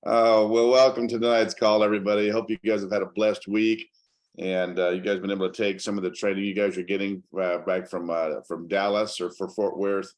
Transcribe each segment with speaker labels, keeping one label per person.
Speaker 1: Well, welcome to tonight's call, everybody. Hope you guys have had a blessed week, and you guys been able to take some of the training you guys are getting back from Dallas or for Fort Worth,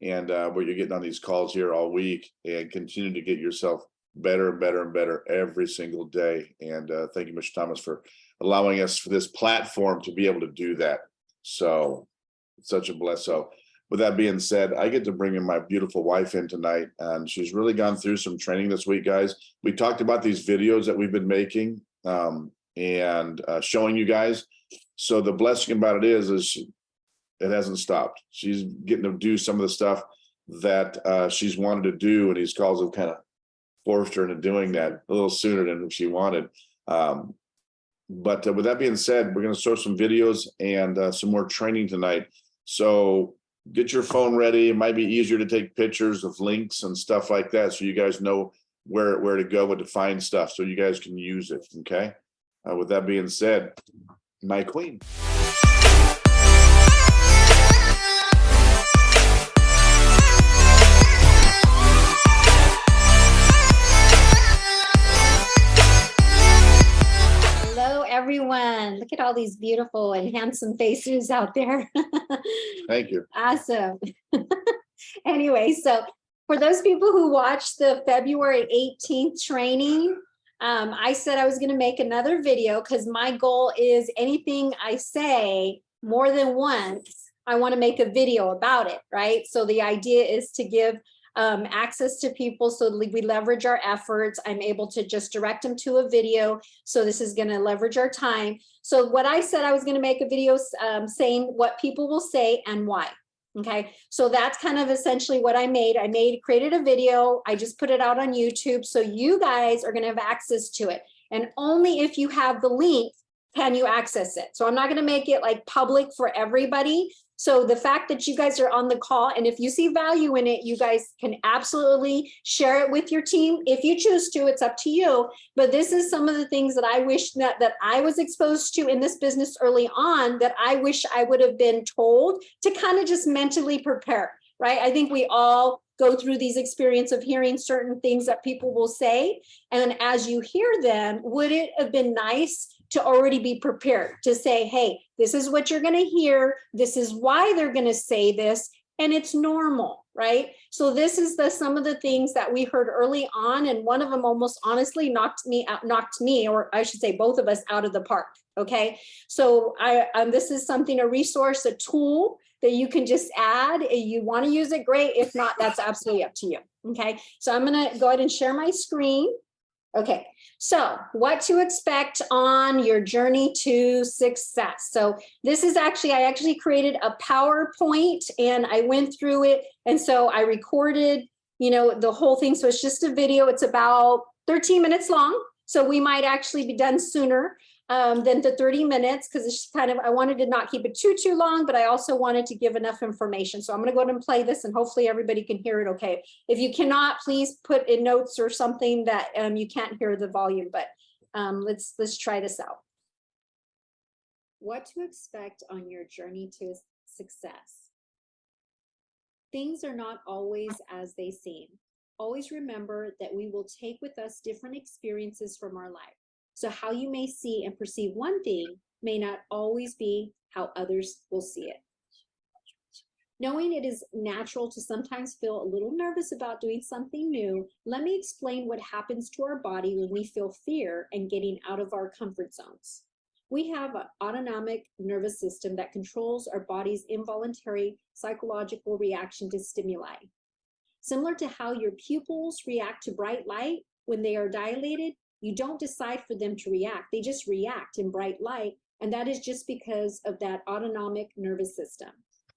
Speaker 1: and where you're getting on these calls here all week, and continue to get yourself better and better and better every single day. And thank you, Mr. Thomas, for allowing us for this platform to be able to do that. So it's such a bless. So with that being said, I get to bring in my beautiful wife in tonight, and she's really gone through some training this week, guys. We talked about these videos that we've been making and showing you guys. So the blessing about it is it hasn't stopped. She's getting to do some of the stuff that she's wanted to do, and these calls have kind of forced her into doing that a little sooner than she wanted. But with that being said, we're going to show some videos and some more training tonight. So get your phone ready. It might be easier to take pictures of links and stuff like that, so you guys know where to go and to find stuff, so you guys can use it. Okay. With that being said, my queen.
Speaker 2: Everyone, look at all these beautiful and handsome faces out there.
Speaker 1: Thank you.
Speaker 2: Awesome. Anyway, so for those people who watched the February 18th training, I said I was going to make another video because my goal is anything I say more than once, I want to make a video about it, right? So the idea is to give access to people so we leverage our efforts. I'm able to just direct them to a video. So this is going to leverage our time. So what I said, I was going to make a video saying what people will say and why. Okay, so that's kind of essentially what I made. Created a video. I just put it out on YouTube. So you guys are going to have access to it. And only if you have the link can you access it. So I'm not going to make it like public for everybody. So the fact that you guys are on the call, and if you see value in it, you guys can absolutely share it with your team. If you choose to, it's up to you. But this is some of the things that I wish that I was exposed to in this business early on that I wish I would have been told to kind of just mentally prepare, right? I think we all go through these experience of hearing certain things that people will say. And as you hear them, would it have been nice to already be prepared to say, hey, this is what you're going to hear. This is why they're going to say this. And it's normal, right? So this is some of the things that we heard early on. And one of them almost honestly knocked me, or I should say both of us, out of the park. Okay. So this is something, a resource, a tool that you can just add. If you want to use it, great. If not, that's absolutely up to you. Okay. So I'm going to go ahead and share my screen. Okay, so what to expect on your journey to success. So this is I actually created a PowerPoint and I went through it. And so I recorded, the whole thing. So it's just a video. It's about 13 minutes long. So we might actually be done sooner than the 30 minutes because it's just I wanted to not keep it too long, but I also wanted to give enough information. So I'm going to go ahead and play this and hopefully everybody can hear it okay. If you cannot, please put in notes or something that you can't hear the volume, but let's try this out. What to expect on your journey to success. Things are not always as they seem. Always remember that we will take with us different experiences from our life. So how you may see and perceive one thing may not always be how others will see it. Knowing it is natural to sometimes feel a little nervous about doing something new, let me explain what happens to our body when we feel fear and getting out of our comfort zones. We have an autonomic nervous system that controls our body's involuntary psychological reaction to stimuli. Similar to how your pupils react to bright light when they are dilated, you don't decide for them to react. They just react in bright light, and that is just because of that autonomic nervous system.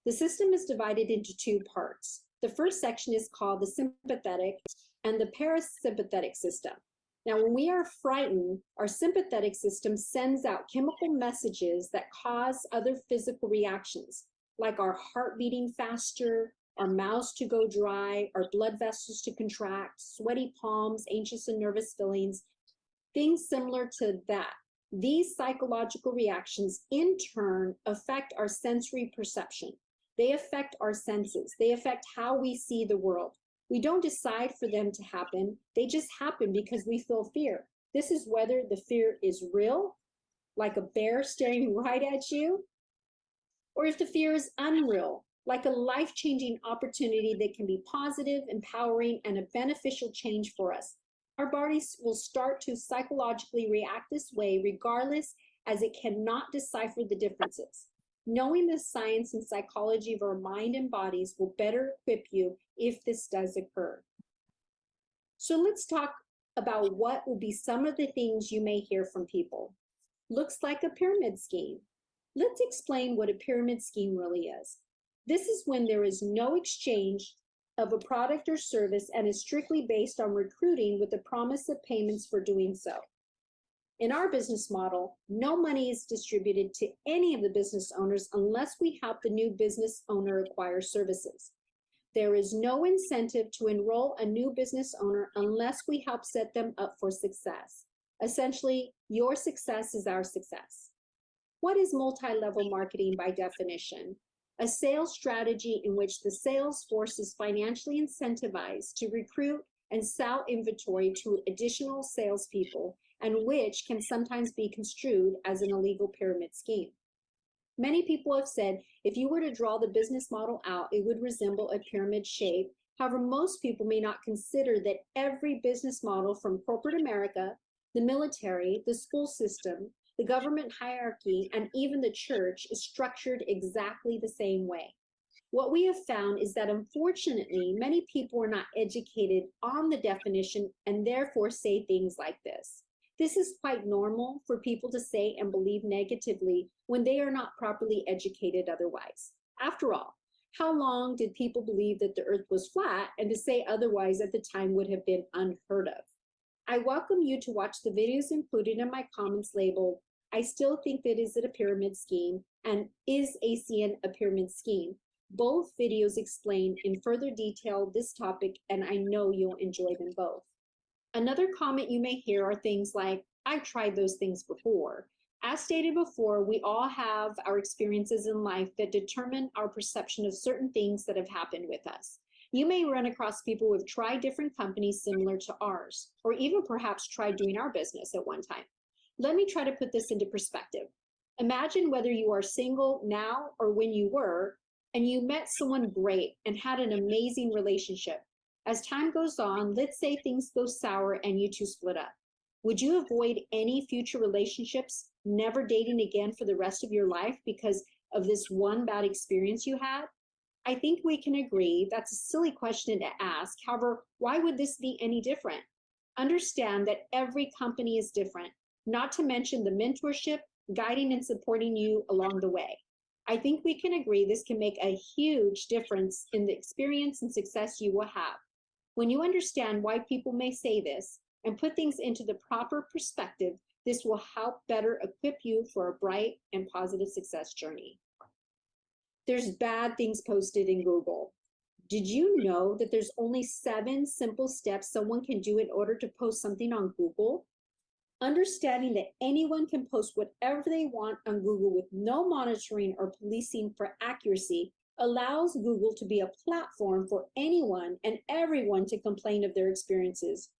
Speaker 2: The system is divided into two parts. The first section is called the sympathetic and the parasympathetic system. Now, when we are frightened, our sympathetic system sends out chemical messages that cause other physical reactions, like our heart beating faster, our mouths to go dry, our blood vessels to contract, sweaty palms, anxious and nervous feelings, things similar to that. These psychological reactions in turn affect our sensory perception. They affect our senses. They affect how we see the world. We don't decide for them to happen. They just happen because we feel fear. This is whether the fear is real, like a bear staring right at you, or if the fear is unreal, like a life-changing opportunity that can be positive, empowering, and a beneficial change for us. Our bodies will start to psychologically react this way regardless, as it cannot decipher the differences. Knowing the science and psychology of our mind and bodies will better equip you if this does occur. So let's talk about what will be some of the things you may hear from people. Looks like a pyramid scheme. Let's explain what a pyramid scheme really is. This is when there is no exchange of a product or service and is strictly based on recruiting with the promise of payments for doing so. In our business model, no money is distributed to any of the business owners unless we help the new business owner acquire services. There is no incentive to enroll a new business owner unless we help set them up for success. Essentially, your success is our success. What is multi-level marketing by definition? A sales strategy in which the sales force is financially incentivized to recruit and sell inventory to additional salespeople, and which can sometimes be construed as an illegal pyramid scheme. Many people have said if you were to draw the business model out, it would resemble a pyramid shape. However, most people may not consider that every business model from corporate America, the military, the school system, the government hierarchy, and even the church is structured exactly the same way. What we have found is that unfortunately, many people are not educated on the definition and therefore say things like this. This is quite normal for people to say and believe negatively when they are not properly educated otherwise. After all, how long did people believe that the earth was flat, and to say otherwise at the time would have been unheard of? I welcome you to watch the videos included in my comments labeled, "I still think that is it a pyramid scheme," and "Is ACN a pyramid scheme?" Both videos explain in further detail this topic, and I know you'll enjoy them both. Another comment you may hear are things like, "I've tried those things before." As stated before, we all have our experiences in life that determine our perception of certain things that have happened with us. You may run across people who have tried different companies similar to ours, or even perhaps tried doing our business at one time. Let me try to put this into perspective. Imagine whether you are single now or when you were, and you met someone great and had an amazing relationship. As time goes on, let's say things go sour and you two split up. Would you avoid any future relationships, never dating again for the rest of your life because of this one bad experience you had? I think we can agree that's a silly question to ask. However, why would this be any different? Understand that every company is different, not to mention the mentorship, guiding and supporting you along the way. I think we can agree this can make a huge difference in the experience and success you will have. When you understand why people may say this and put things into the proper perspective, this will help better equip you for a bright and positive success journey. There's bad things posted in Google. Did you know that there's only 7 simple steps someone can do in order to post something on Google? Understanding that anyone can post whatever they want on Google with no monitoring or policing for accuracy allows Google to be a platform for anyone and everyone to complain of their experiences.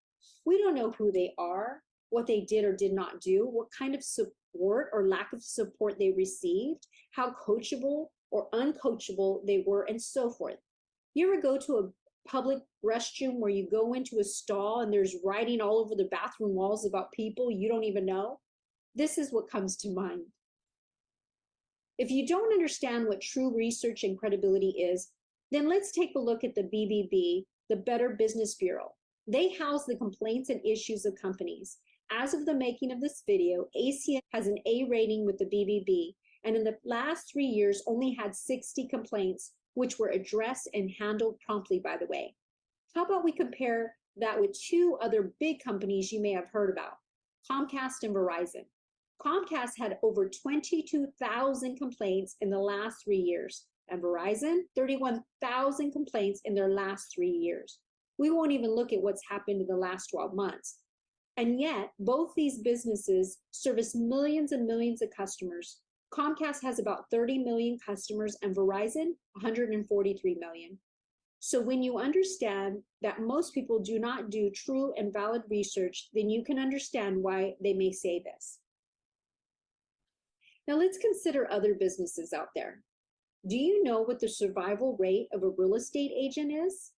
Speaker 2: We don't know who they are, what they did or did not do, what kind of support or lack of support they received, how coachable or uncoachable they were, and so forth. You ever go to a public restroom where you go into a stall and there's writing all over the bathroom walls about people you don't even know? This is what comes to mind. If you don't understand what true research and credibility is, then let's take a look at the BBB, the Better Business Bureau. They house the complaints and issues of companies. As of the making of this video, ACN has an A rating with the BBB, and in the last 3 years only had 60 complaints, which were addressed and handled promptly, by the way. How about we compare that with 2 other big companies you may have heard about, Comcast and Verizon. Comcast had over 22,000 complaints in the last 3 years, and Verizon, 31,000 complaints in their last 3 years. We won't even look at what's happened in the last 12 months. And yet, both these businesses service millions and millions of customers. Comcast has about 30 million customers and Verizon 143 million. So when you understand that most people do not do true and valid research, then you can understand why they may say this. Now let's consider other businesses out there. Do you know what the survival rate of a real estate agent is?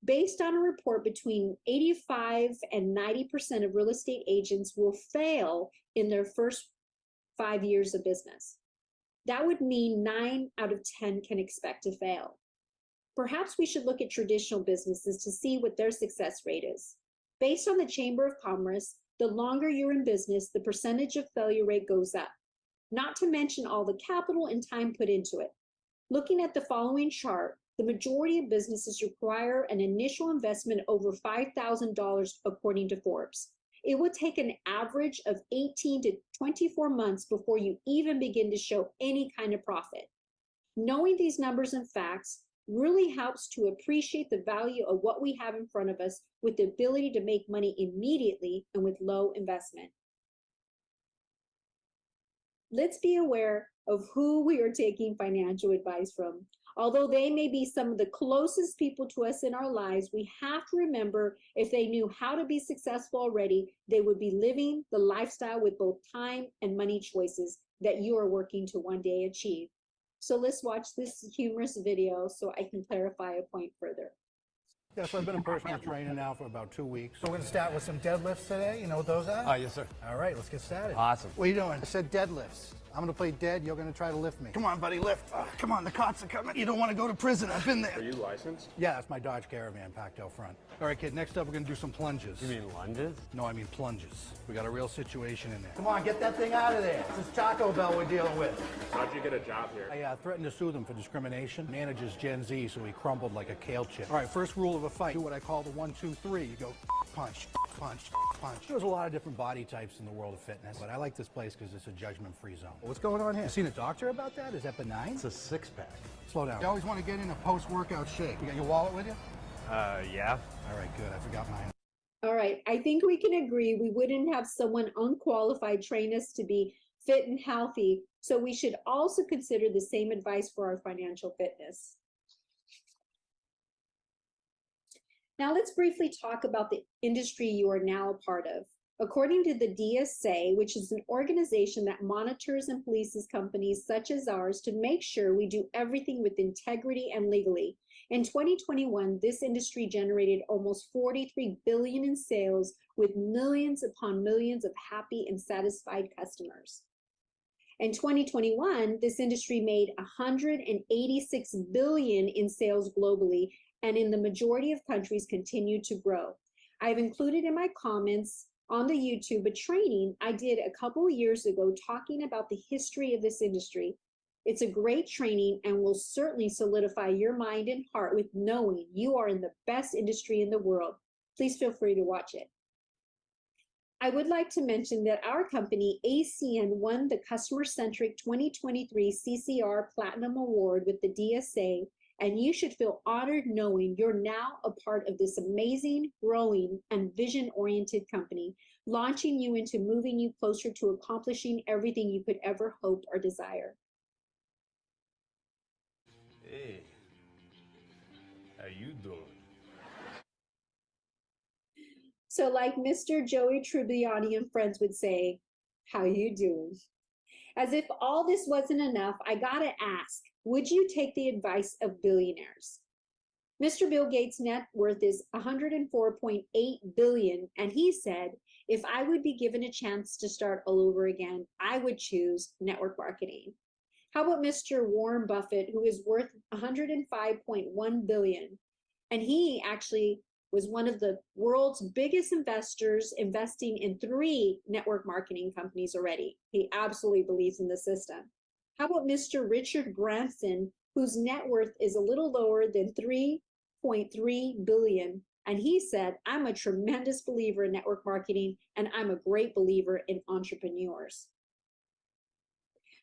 Speaker 2: Based on a report, between 85 and 90% of real estate agents will fail in their first 5 years of business. That would mean 9 out of 10 can expect to fail. Perhaps we should look at traditional businesses to see what their success rate is. Based on the Chamber of Commerce, the longer you're in business, the percentage of failure rate goes up, not to mention all the capital and time put into it. Looking at the following chart, the majority of businesses require an initial investment over $5,000 according to Forbes. It will take an average of 18 to 24 months before you even begin to show any kind of profit. Knowing these numbers and facts really helps to appreciate the value of what we have in front of us, with the ability to make money immediately and with low investment. Let's be aware of who we are taking financial advice from. Although they may be some of the closest people to us in our lives, we have to remember, if they knew how to be successful already, they would be living the lifestyle with both time and money choices that you are working to one day achieve. So let's watch this humorous video so I can clarify a point further.
Speaker 3: Yeah, so I've been a personal trainer now for about 2 weeks. So we're gonna start with some deadlifts today. You know what those are?
Speaker 4: Yes, sir.
Speaker 3: All right, let's get started.
Speaker 4: Awesome.
Speaker 3: What are you doing? I said deadlifts. I'm gonna play dead. You're gonna try to lift me. Come on, buddy, lift. Come on, the cops are coming. You don't want to go to prison. I've been there.
Speaker 4: Are you licensed?
Speaker 3: Yeah, that's my Dodge Caravan parked out front. All right, kid. Next up, we're gonna do some plunges.
Speaker 4: You mean lunges?
Speaker 3: No, I mean plunges. We got a real situation in there. Come on, get that thing out of there. This is Taco Bell we're dealing with.
Speaker 4: How'd you get a job here?
Speaker 3: I threatened to sue them for discrimination. Manages Gen Z, so he crumbled like a kale chip. All right, first rule of a fight, do what I call the 1, 2, 3. You go punch, punch, punch. There's a lot of different body types in the world of fitness, but I like this place because it's a judgment-free zone. What's going on here? You seen a doctor about that? Is that benign?
Speaker 4: It's a six-pack.
Speaker 3: Slow down. You always want to get in a post-workout shake. You got your wallet with you?
Speaker 4: Yeah.
Speaker 3: All right, good. I forgot mine.
Speaker 2: All right, I think we can agree we wouldn't have someone unqualified train us to be fit and healthy, so we should also consider the same advice for our financial fitness. Now let's briefly talk about the industry you are now a part of. According to the DSA, which is an organization that monitors and polices companies such as ours to make sure we do everything with integrity and legally, in 2021, this industry generated almost $43 billion in sales, with millions upon millions of happy and satisfied customers. In 2021, this industry made $186 billion in sales globally, and in the majority of countries continued to grow. I've included in my comments on the YouTube a training I did a couple of years ago talking about the history of this industry. It's a great training and will certainly solidify your mind and heart with knowing you are in the best industry in the world. Please feel free to watch it. I would like to mention that our company, ACN, won the Customer Centric 2023 CCR Platinum Award with the DSA, and you should feel honored knowing you're now a part of this amazing, growing, and vision-oriented company, launching you into moving you closer to accomplishing everything you could ever hope or desire.
Speaker 4: Hey, how you doing?
Speaker 2: So like Mr. Joey Tribbiani and friends would say, how you doing? As if all this wasn't enough, I gotta ask, would you take the advice of billionaires? Mr. Bill Gates' net worth is $104.8 billion, and he said, if I would be given a chance to start all over again, I would choose network marketing. How about Mr. Warren Buffett, who is worth $105.1 billion, and he actually was one of the world's biggest investors, investing in 3 network marketing companies already. He absolutely believes in the system. How about Mr. Richard Branson, whose net worth is a little lower than $3.3 billion, and he said, I'm a tremendous believer in network marketing, and I'm a great believer in entrepreneurs.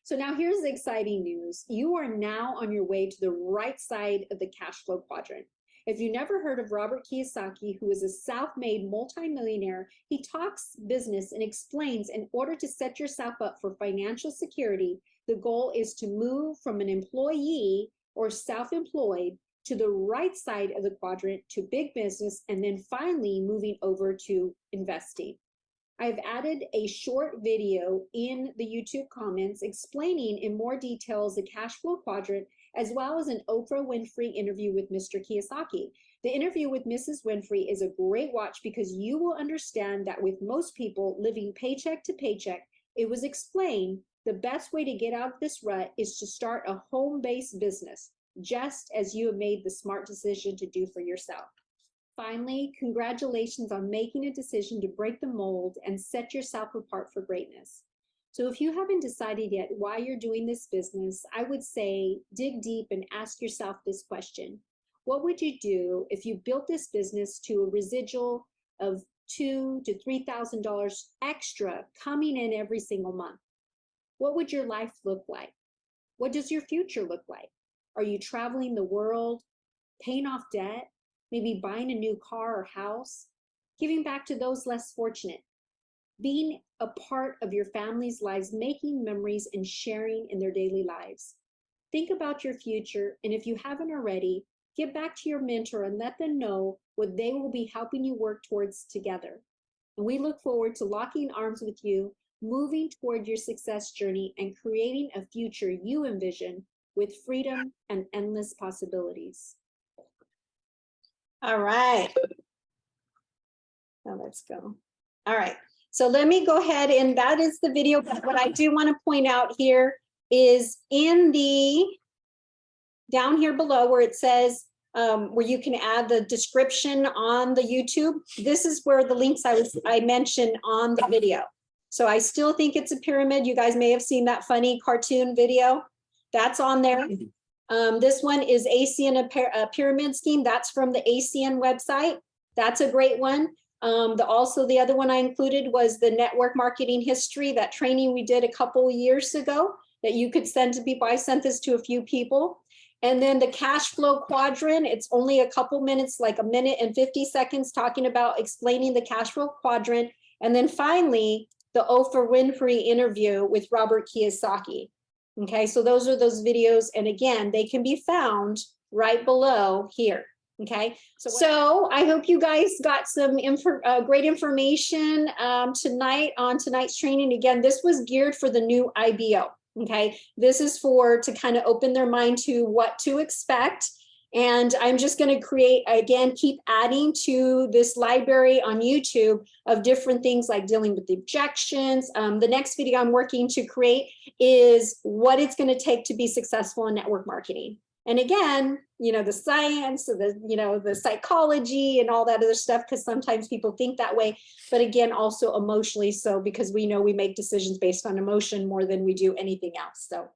Speaker 2: So now here's the exciting news. You are now on your way to the right side of the cash flow quadrant. If you never heard of Robert Kiyosaki, who is a self-made multimillionaire, he talks business and explains, in order to set yourself up for financial security, the goal is to move from an employee or self-employed to the right side of the quadrant to big business, and then finally moving over to investing. I've added a short video in the YouTube comments explaining in more details the cash flow quadrant, as well as an Oprah Winfrey interview with Mr. Kiyosaki. The interview with Mrs. Winfrey is a great watch because you will understand that with most people living paycheck to paycheck, it was explained the best way to get out of this rut is to start a home-based business, just as you have made the smart decision to do for yourself. Finally, congratulations on making a decision to break the mold and set yourself apart for greatness. So if you haven't decided yet why you're doing this business, I would say dig deep and ask yourself this question. What would you do if you built this business to a residual of $2,000 to $3,000 extra coming in every single month? What would your life look like? What does your future look like? Are you traveling the world, paying off debt, maybe buying a new car or house, giving back to those less fortunate, being a part of your family's lives, making memories and sharing in their daily lives? Think about your future, and if you haven't already, get back to your mentor and let them know what they will be helping you work towards together. And we look forward to locking arms with you, moving toward your success journey and creating a future you envision with freedom and endless possibilities. All right. Now let's go. All right. So let me go ahead, and that is the video. But what I do want to point out here is in the down here below where it says where you can add the description on the YouTube. This is where the links I mentioned on the video. So I still think it's a pyramid. You guys may have seen that funny cartoon video. That's on there. This one is ACN, a pyramid scheme. That's from the ACN website. That's a great one. Also, the other one I included was the network marketing history, that training we did a couple years ago that you could send to people. I sent this to a few people. And then the cash flow quadrant, it's only a couple minutes, like 1 minute and 50 seconds talking about explaining the cash flow quadrant. And then finally, the Oprah Winfrey interview with Robert Kiyosaki. Okay, so those are those videos. And again, they can be found right below here. Okay, so I hope you guys got some great information tonight on tonight's training. Again, this was geared for the new IBO. Okay, this is to kind of open their mind to what to expect. And I'm just going to keep adding to this library on YouTube of different things like dealing with the objections. The next video I'm working to create is what it's going to take to be successful in network marketing. And again, the science, the psychology and all that other stuff, because sometimes people think that way, but again, also emotionally so, because we know we make decisions based on emotion more than we do anything else. So